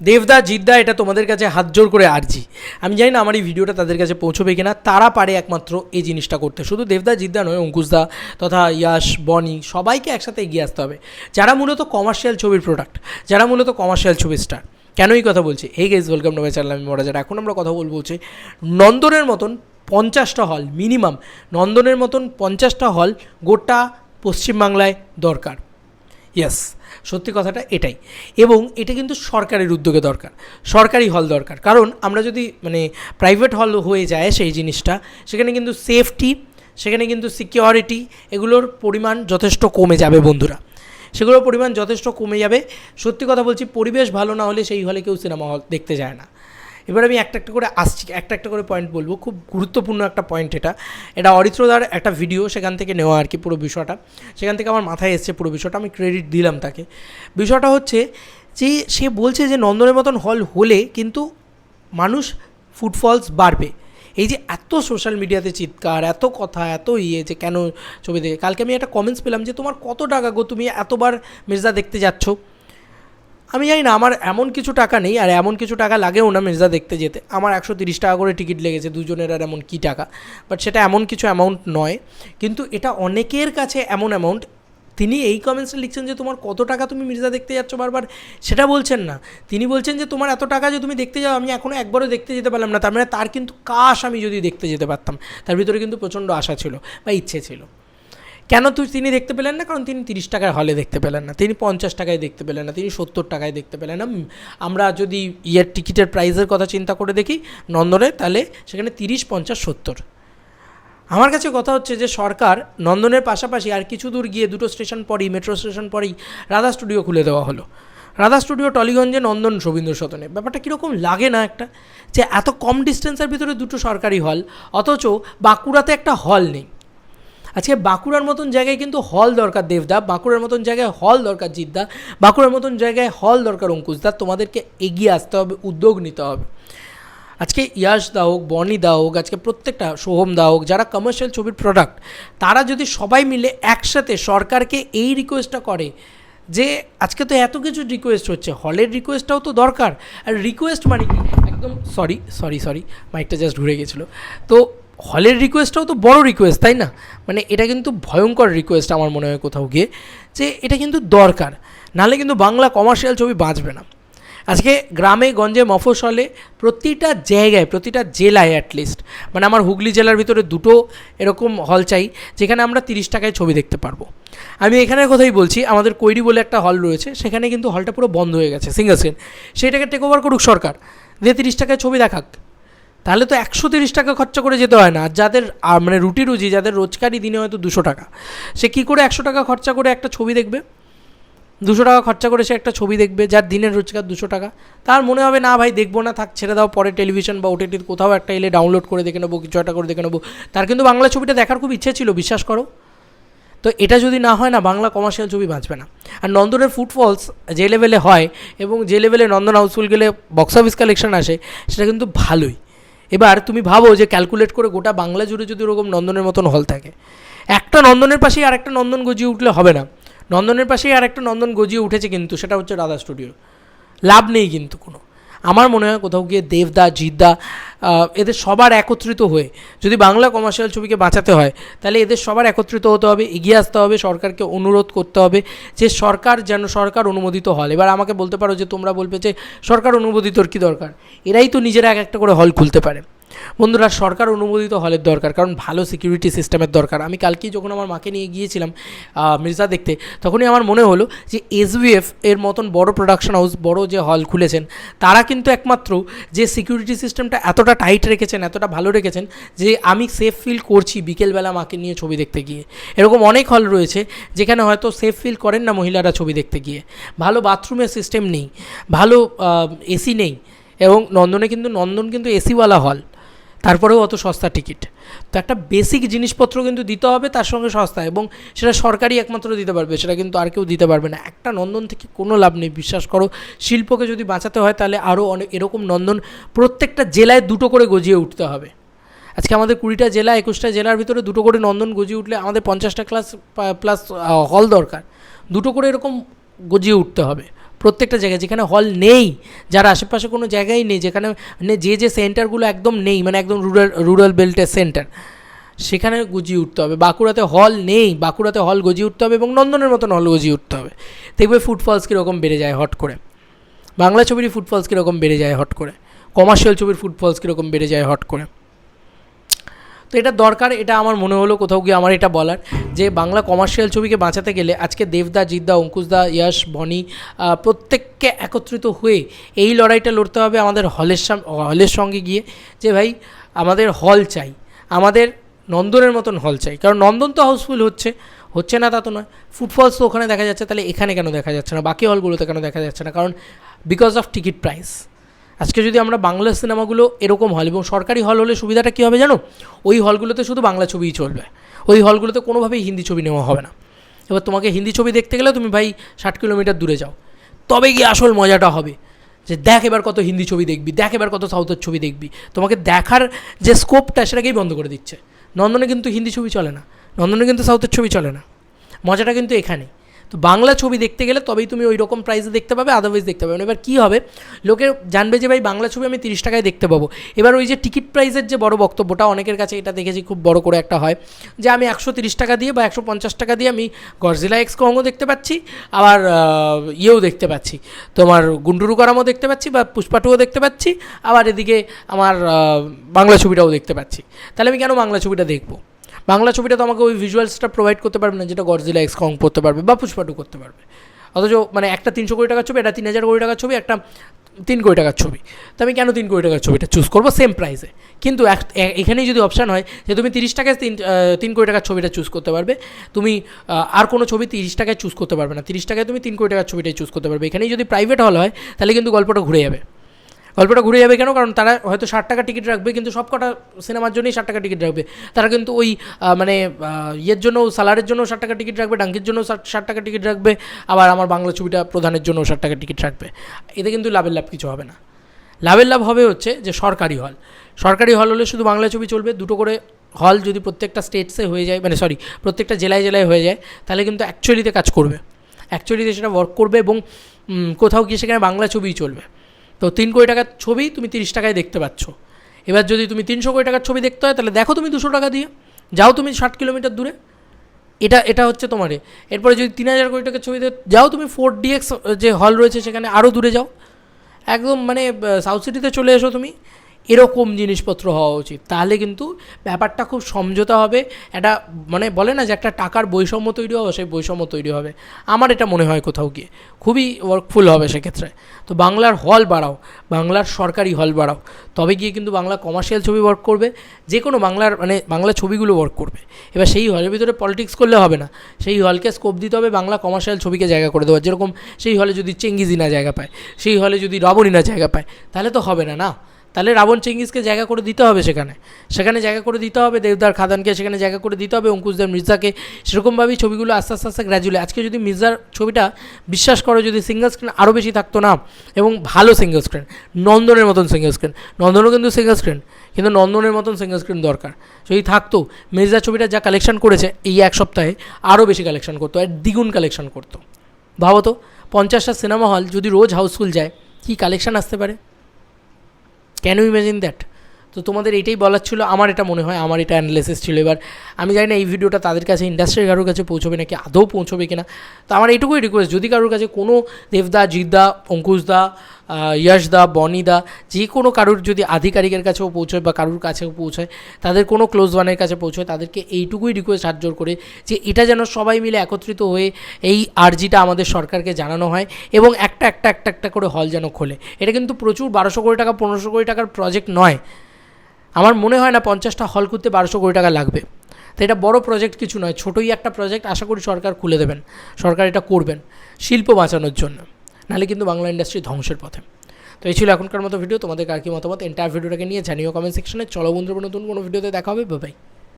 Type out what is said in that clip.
দেবদা জিদ্দা এটা তোমাদের কাছে হাত জোর করে আর্জি। আমি জানি না আমার এই ভিডিওটা তাদের কাছে পৌঁছবে কিনা, তারা পারে একমাত্র এই জিনিসটা করতে। শুধু দেবদা জিদ্দা নয়, অঙ্কুশদা তথা ইয়াশ, বনি, সবাইকে একসাথে এগিয়ে আসতে হবে, যারা মূলত কমার্শিয়াল ছবির প্রোডাক্ট, যারা মূলত কমার্শিয়াল ছবির স্টার। কেন এই কথা বলছি? Hey guys, welcome to my channel, আমি মরাজার। এখন আমরা কথা বলবো হচ্ছে নন্দনের মতন 50টা হল মিনিমাম, নন্দনের মতন 50টা হল গোটা পশ্চিমবাংলায় দরকার। ইয়েস, সত্যি কথাটা এটাই। এবং এটা কিন্তু সরকারের উদ্যোগে দরকার, সরকারি হল দরকার। কারণ আমরা যদি প্রাইভেট হল হয়ে যায় সেই জিনিসটা, সেখানে কিন্তু সেফটি, সেখানে কিন্তু সিকিউরিটি, এগুলোর পরিমাণ যথেষ্ট কমে যাবে বন্ধুরা, সেগুলোর পরিমাণ যথেষ্ট কমে যাবে। সত্যি কথা বলছি, পরিবেশ ভালো না হলে সেই হলে কেউ সিনেমা হল দেখতে যায় না। এবার আমি একটা একটা করে আসছি, একটা একটা করে পয়েন্ট বলবো, খুব গুরুত্বপূর্ণ একটা পয়েন্ট। এটা অরিত্রদার একটা ভিডিও, সেখান থেকে নেওয়া আর কি পুরো বিষয়টা, সেখান থেকে আমার মাথায় এসছে পুরো বিষয়টা, আমি ক্রেডিট দিলাম তাকে। বিষয়টা হচ্ছে যে সে বলছে যে নন্দনের মতন হল হলে কিন্তু মানুষ ফুটফলস বাড়বে। এই যে এত সোশ্যাল মিডিয়াতে চিৎকার, এত কথা, এত যে কেন ছবি দেখে, কালকে আমি একটা কমেন্টস পেলাম যে তোমার কত টাকা গো, তুমি এতবার মির্জা দেখতে যাচ্ছ। আমি জানি না, আমার এমন কিছু টাকা নেই, আর এমন কিছু টাকা লাগেও না মির্জা দেখতে যেতে। আমার 130 টাকা করে টিকিট লেগেছে দুজনের, আর এমন কী টাকা, বাট সেটা এমন কিছু অ্যামাউন্ট নয়। কিন্তু এটা অনেকের কাছে এমন অ্যামাউন্ট। তিনি এই কমেন্টসে লিখছেন যে তোমার কত টাকা, তুমি মির্জা দেখতে যাচ্ছ বারবার, সেটা বলছেন না। তিনি বলছেন যে তোমার এত টাকা যে তুমি দেখতে যাও, আমি এখনও একবারও দেখতে যেতে পারলাম না। তার মানে তার কিন্তু কাশ আমি যদি দেখতে যেতে পারতাম, তার ভিতরে কিন্তু প্রচণ্ড আশা ছিল বা ইচ্ছে ছিল। কেন তিনি দেখতে পেলেন না? কারণ তিনি 30 টাকার হলে দেখতে পেলেন না, তিনি 50 টাকায় দেখতে পেলেন না, তিনি 70 টাকায় দেখতে পেলেন না। আমরা যদি টিকিটের প্রাইসের কথা চিন্তা করে দেখি নন্দনে, তাহলে সেখানে 30, 50, 70। আমার কাছে কথা হচ্ছে যে সরকার নন্দনের পাশাপাশি আর কিছু দূর গিয়ে, 2টো স্টেশন পরেই, মেট্রো স্টেশন পরেই রাধা স্টুডিও খুলে দেওয়া হলো। রাধা স্টুডিও টলিগঞ্জে, নন্দন রবীন্দ্র সদনে। ব্যাপারটা কীরকম লাগে না একটা, যে এত কম ডিস্টেন্সের ভিতরে 2টো সরকারি হল, অথচ বাঁকুড়াতে একটা হল নেই। আজকে বাঁকুড়ার মতন জায়গায় কিন্তু হল দরকার দেবদা, বাঁকুড়ার মতন জায়গায় হল দরকার জিদ্দা, বাঁকুড়ার মতন জায়গায় হল দরকার অঙ্কুশদা। তোমাদেরকে এগিয়ে আসতে হবে, উদ্যোগ নিতে হবে। আজকে ইয়াশ দা হোক, বনি দা হোক, আজকে প্রত্যেকটা সোহম দা হোক, যারা কমার্শিয়াল ছবির প্রোডাক্ট, তারা যদি সবাই মিলে একসাথে সরকারকে এই রিকোয়েস্টটা করে যে আজকে তো এত কিছু রিকোয়েস্ট হচ্ছে, হলের রিকোয়েস্টটাও তো দরকার। আর রিকোয়েস্ট মানে কি, একদম সরি মাইকটা জাস্ট ঘুরে গেছিলো। তো হলের রিকোয়েস্টটাও তো বড় রিকোয়েস্ট, তাই না? মানে এটা কিন্তু ভয়ঙ্কর রিকোয়েস্ট আমার মনে হয় কোথাও গিয়ে, যে এটা কিন্তু দরকার, নাহলে কিন্তু বাংলা কমার্শিয়াল ছবি বাঁচবে না। আজকে গ্রামে গঞ্জে মফস্বলে প্রতিটা জায়গায়, প্রতিটা জেলায় অ্যাটলিস্ট, মানে আমার হুগলি জেলার ভিতরে 2টো এরকম হল চাই, যেখানে আমরা 30 টাকায় ছবি দেখতে পারবো। আমি এখানের কথাই বলছি, আমাদের কৈরি বলে একটা হল রয়েছে, সেখানে কিন্তু হলটা পুরো বন্ধ হয়ে গেছে, সিঙ্গল স্ক্রিন। সেটাকে টেক ওভার করুক সরকার, দিয়ে 30 টাকায় ছবি দেখাক। তাহলে তো 130 টাকা খরচা করে যেতে হয় না। আর যাদের মানে রুজি, যাদের রোজগারি দিনে হয়তো 200 টাকা, সে কী করে 100 টাকা খরচা করে একটা ছবি দেখবে? 200 টাকা খরচা করে সে একটা ছবি দেখবে, যার দিনের রোজগার 200 টাকা। তার মনে হবে না ভাই দেখবো না, থাক ছেড়ে দাও, পরে টেলিভিশন বা ওটিটির কোথাও একটা এলে ডাউনলোড করে দেখে নেবো, কিছু একটা করে দেখে নেবো। তার কিন্তু বাংলা ছবিটা দেখার খুব ইচ্ছে ছিল, বিশ্বাস করো। তো এটা যদি না হয় না, বাংলা কমার্শিয়াল ছবি বাঁচবে না। আর নন্দনের ফুটফলস যে লেভেলে হয়, এবং যে লেভেলে নন্দন হাউসফুল গেলে বক্স অফিস কালেকশন আসে, সেটা কিন্তু ভালোই। এবার তুমি ভাবো যে ক্যালকুলেট করে গোটা বাংলা জুড়ে যদি ওরকম নন্দনের মতন হল থাকে, একটা নন্দনের পাশেই আর একটা নন্দন গজিয়ে উঠলে হবে না। নন্দনের পাশেই আর একটা নন্দন গজিয়ে উঠেছে, কিন্তু সেটা হচ্ছে রাধা স্টুডিও। লাভ নেই কিন্তু কোনো। আমার মনে হয় কোথাও গিয়ে দেবদা, জিদ্দা, এদের সবার একত্রিত হয়ে যদি বাংলা কমার্শিয়াল ছবিকে বাঁচাতে হয়, তাহলে এদের সবার একত্রিত হতে হবে, এগিয়ে আসতে হবে, সরকারকে অনুরোধ করতে হবে যে সরকার যেন সরকার অনুমোদিত হল। এবার আমাকে বলতে পারো যে তোমরা বলবে যে সরকার অনুমোদিতর কী দরকার, এরাই তো নিজেরা এক একটা করে হল খুলতে পারে। বন্ধুরা, সরকার অনুমোদিত হলের দরকার, কারণ ভালো সিকিউরিটি সিস্টেমের দরকার। আমি কালকেই যখন আমার মাকে নিয়ে গিয়েছিলাম মির্জা দেখতে, তখনই আমার মনে হলো যে SVF এর মতন বড় প্রোডাকশন হাউস, বড় যে হল খুলেছেন, তারা কিন্তু একমাত্র যে সিকিউরিটি সিস্টেমটা এতটা টাইট রেখেছেন, এতটা ভালো রেখেছেন, যে আমি সেফ ফিল করছি বিকেলবেলা মাকে নিয়ে ছবি দেখতে গিয়ে। এরকম অনেক হল রয়েছে যেখানে হয়তো সেফ ফিল করেন না মহিলারা ছবি দেখতে গিয়ে। ভালো বাথরুমের সিস্টেম নেই, ভালো এসি নেই, এবং নন্দন কিন্তু এসিওয়ালা হল, তারপরেও অত সস্তা টিকিট। তো একটা বেসিক জিনিসপত্র কিন্তু দিতে হবে তার সঙ্গে সস্তা, এবং সেটা সরকারই একমাত্র দিতে পারবে, সেটা কিন্তু আর কেউ দিতে পারবে না। একটা নন্দন থেকে কোনো লাভ নেই, বিশ্বাস করো। শিল্পকে যদি বাঁচাতে হয়, তাহলে আরও অনেক এরকম নন্দন প্রত্যেকটা জেলায় 2টো করে গজিয়ে উঠতে হবে। আজকে আমাদের 20টা জেলা, 21টা জেলার ভিতরে 2টো করে নন্দন গজিয়ে উঠলে আমাদের 50টা প্লাস হল দরকার। 2টো করে এরকম গজিয়ে উঠতে হবে প্রত্যেকটা জায়গায় যেখানে হল নেই, যার আশেপাশে কোনো জায়গায় নেই, যেখানে মানে যে সেন্টারগুলো একদম নেই, মানে একদম রুরাল বেল্টের সেন্টার, সেখানে গজিয়ে উঠতে হবে। বাঁকুড়াতে হল নেই, বাঁকুড়াতে হল গজিয়ে উঠতে হবে এবং নন্দনের মতন হল গজিয়ে উঠতে হবে। দেখবে ফুটফলস কীরকম বেড়ে যায় হট করে, বাংলা ছবির ফুটফলস কীরকম বেড়ে যায় হট করে, কমার্শিয়াল ছবির ফুটফলস কীরকম বেড়ে যায় হট করে। তো এটা দরকার, এটা আমার মনে হলো কোথাও গিয়ে আমার এটা বলার, যে বাংলা কমার্শিয়াল ছবিকে বাঁচাতে গেলে আজকে দেবদা, জিদ্দা, অঙ্কুশদা, ইয়াশ, বনি প্রত্যেককে একত্রিত হয়ে এই লড়াইটা লড়তে হবে আমাদের হলের সঙ্গে গিয়ে, যে ভাই আমাদের হল চাই, আমাদের নন্দনের মতন হল চাই। কারণ নন্দন তো হাউসফুল হচ্ছে না তা তো নয়, ফুটফলস তো ওখানে দেখা যাচ্ছে, তাহলে এখানে কেন দেখা যাচ্ছে না, বাকি হলগুলোতে কেন দেখা যাচ্ছে না? কারণ বিকজ অফ টিকিট প্রাইস। আজকে যদি আমরা বাংলা সিনেমাগুলো এরকম হল, এবং সরকারি হল হলে সুবিধাটা কী হবে জানো, ওই হলগুলোতে শুধু বাংলা ছবিই চলবে, ওই হলগুলোতে কোনোভাবেই হিন্দি ছবি নেওয়া হবে না। এবার তোমাকে হিন্দি ছবি দেখতে গেলে তুমি ভাই 60 কিলোমিটার দূরে যাও, তবে গিয়ে আসল মজাটা হবে, যে দেখ এবার কত হিন্দি ছবি দেখবি, দেখ এবার কত সাউথের ছবি দেখবি। তোমাকে দেখার যে স্কোপটা সেটাকেই বন্ধ করে দিচ্ছে। নন্দনে কিন্তু হিন্দি ছবি চলে না, নন্দনে কিন্তু সাউথের ছবি চলে না, মজাটা কিন্তু এখানেই। তো বাংলা ছবি দেখতে গেলে তবেই তুমি ওই রকম প্রাইসে দেখতে পাবে, আদারওয়াইজ দেখতে পাবে না। এবার কী হবে, লোকে জানবে যে ভাই বাংলা ছবি আমি 30 টাকায় দেখতে পাবো। এবার ওই যে টিকিট প্রাইসের যে বড় বক্তব্যটা অনেকের কাছে, এটা দেখেছি খুব বড় করে একটা হয়, যে আমি 130 টাকা দিয়ে বা 150 টাকা দিয়ে আমি গডজিলা এক্স কংও দেখতে পাচ্ছি, আবার ইয়েও দেখতে পাচ্ছি, তোমার গুন্ডুরু করামও দেখতে পাচ্ছি, বা পুষ্পাটুও দেখতে পাচ্ছি, আবার এদিকে আমার বাংলা ছবিটাও দেখতে পাচ্ছি। তাহলে আমি কেন বাংলা ছবিটা দেখবো? বাংলা ছবিটা তো আমাকে ওই ভিজুয়ালসটা প্রোভাইড করতে পারবে না যেটা গডজিলা এক্স কং করতে পারবে বা পুষ্পাটু করতে পারবে। অথচ মানে একটা 300 কোটি টাকার ছবি, একটা 3000 কোটি টাকার ছবি, একটা 3 কোটি টাকার ছবি, তো আমি কেন 3 কোটি টাকার ছবিটা চুজ করবো সেম প্রাইসে? কিন্তু এখানেই যদি অপশান হয় যে তুমি 30 টাকায় 3 কোটি টাকার ছবিটা চুজ করতে পারবে, তুমি আর কোনো ছবি 30 টাকায় চুজ করতে পারবে না, 30 টাকায় তুমি 3 কোটি টাকার ছবিটাই চুজ করতে পারবে। এখানেই যদি প্রাইভেট হল হয় তাহলে কিন্তু গল্পটা ঘুরে যাবে। কেন? কারণ তারা হয়তো 60 টাকা টিকিট রাখবে, কিন্তু সব কটা সিনেমার জন্যই 60 টাকা টিকিট রাখবে। তারা কিন্তু ওই মানে ইয়ের জন্য, সালারের জন্য 60 টাকা টিকিট রাখবে, ডাঙ্কির জন্য 60 টাকা টিকিট রাখবে, আবার আমার বাংলা ছবিটা প্রধানের জন্য 60 টাকা টিকিট রাখবে। এতে কিন্তু লাভের লাভ কিছু হবে না। লাভের লাভ হবে হচ্ছে যে সরকারি হল হলে শুধু বাংলা ছবি চলবে। 2টো করে হল যদি প্রত্যেকটা স্টেটসে হয়ে যায়, মানে প্রত্যেকটা জেলায় হয়ে যায়, তাহলে কিন্তু অ্যাকচুয়ালিতে কাজ করবে, অ্যাকচুয়ালিতে সেটা ওয়ার্ক করবে, এবং কোথাও গিয়ে সেখানে বাংলা ছবিই চলবে। তো 3 কোটি টাকার ছবি তুমি 30 টাকায় দেখতে পাচ্ছ। এবার যদি তুমি 300 কোটি টাকার ছবি দেখতে হয়, তাহলে দেখো তুমি 200 টাকা দিয়ে, যাও তুমি 60 কিলোমিটার দূরে, এটা হচ্ছে তোমারে। এরপরে যদি 3000 কোটি টাকার ছবি যাও তুমি 4DX যে হল রয়েছে সেখানে আরও দূরে যাও, একদম মানে সাউথ সিটিতে চলে এসো তুমি। এরকম জিনিসপত্র হওয়া উচিত, তাহলে কিন্তু ব্যাপারটা খুব সমঝোতা হবে। একটা মানে বলে না যে একটা টাকার বৈষম্য তৈরি হবে, সেই বৈষম্য তৈরি হবে। আমার এটা মনে হয় কোথাও গিয়ে খুবই ওয়ার্কফুল হবে সেক্ষেত্রে। তো বাংলার হল বাড়াও, বাংলার সরকারি হল বাড়াও, তবে গিয়ে কিন্তু বাংলা কমার্শিয়াল ছবি ওয়ার্ক করবে, যে কোনো বাংলা ছবিগুলো ওয়ার্ক করবে। এবার সেই হলের ভিতরে পলিটিক্স করলে হবে না, সেই হলকে স্কোপ দিতে হবে বাংলা কমার্শিয়াল ছবিকে জায়গা করে দেওয়া। যেরকম সেই হলে যদি চেঙ্গিজি না জায়গা পায়, সেই হলে যদি রাবণী না জায়গা পায়, তাহলে তো হবে না। তাহলে রাবণ চেঙ্গিজকে জায়গা করে দিতে হবে, সেখানে জায়গা করে দিতে হবে দেবদার খাদানকে, সেখানে জায়গা করে দিতে হবে অঙ্কুশদার মির্জাকে। সেরকমভাবেই ছবিগুলো আস্তে আস্তে গ্র্যাজুয়ালি, আজকে যদি মির্জার ছবিটা বিশ্বাস করো যদি সিঙ্গল স্ক্রিন আরও বেশি থাকতো না, এবং ভালো সিঙ্গল স্ক্রিন, নন্দনের মতন সিঙ্গল স্ক্রিন, নন্দনও কিন্তু সিঙ্গল স্ক্রিন, কিন্তু নন্দনের মতন সিঙ্গল স্ক্রিন দরকার। যদি থাকতো, মির্জা ছবিটা যা কালেকশন করেছে এই এক সপ্তাহে আরও বেশি কালেকশন করতো, আর দ্বিগুণ কালেকশন করতো। ভাবো তো 50টা সিনেমা হল যদি রোজ হাউসফুল যায়, কী কালেকশন আসতে পারে? Can you imagine that? তো তোমাদের এটাই বলার ছিল, আমার এটা মনে হয়, আমার এটা অ্যানালিসিস ছিল। এবার আমি জানি না এই ভিডিওটা তাদের কাছে, ইন্ডাস্ট্রির কারোর কাছে পৌঁছবে নাকি, আদৌ পৌঁছবে কিনা। তো আমার এইটুকুই রিকোয়েস্ট, যদি কারোর কাছে কোনো দেবদা, জিদ্দা, অঙ্কুশদা, ইয়াশদা, বনিদা, যে কোনো কারোর যদি আধিকারিকের কাছেও পৌঁছয় বা কারোর কাছেও পৌঁছয়, তাদের কোনো ক্লোজ ওয়ানের কাছে পৌঁছয়, তাদেরকে এইটুকুই রিকোয়েস্ট হাত জোর করে, যে এটা যেন সবাই মিলে একত্রিত হয়ে এই আর্জিটা আমাদের সরকারকে জানানো হয়, এবং একটা করে হল যেন খোলে। এটা কিন্তু প্রচুর 1200 কোটি টাকা 1500 কোটি টাকার প্রজেক্ট নয়। আমার মনে হয় না 50টা হল করতে 1200 কোটি টাকা লাগবে। তো এটা বড় প্রজেক্ট কিছু নয়, ছোটোই একটা প্রজেক্ট। আশা করি সরকার খুলে দেবেন, সরকার এটা করবেন শিল্প বাঁচানোর জন্য, নাহলে কিন্তু বাংলা ইন্ডাস্ট্রি ধ্বংসের পথে। তো এই ছিল এখনকার মতো ভিডিও। তোমাদের কার কী মতামত এন্টায়ার ভিডিওটাকে নিয়ে জানিও কমেন্ট সেকশনে। চলো বন্ধুরা, নতুন কোনো ভিডিওতে দেখা হবে। Bye bye.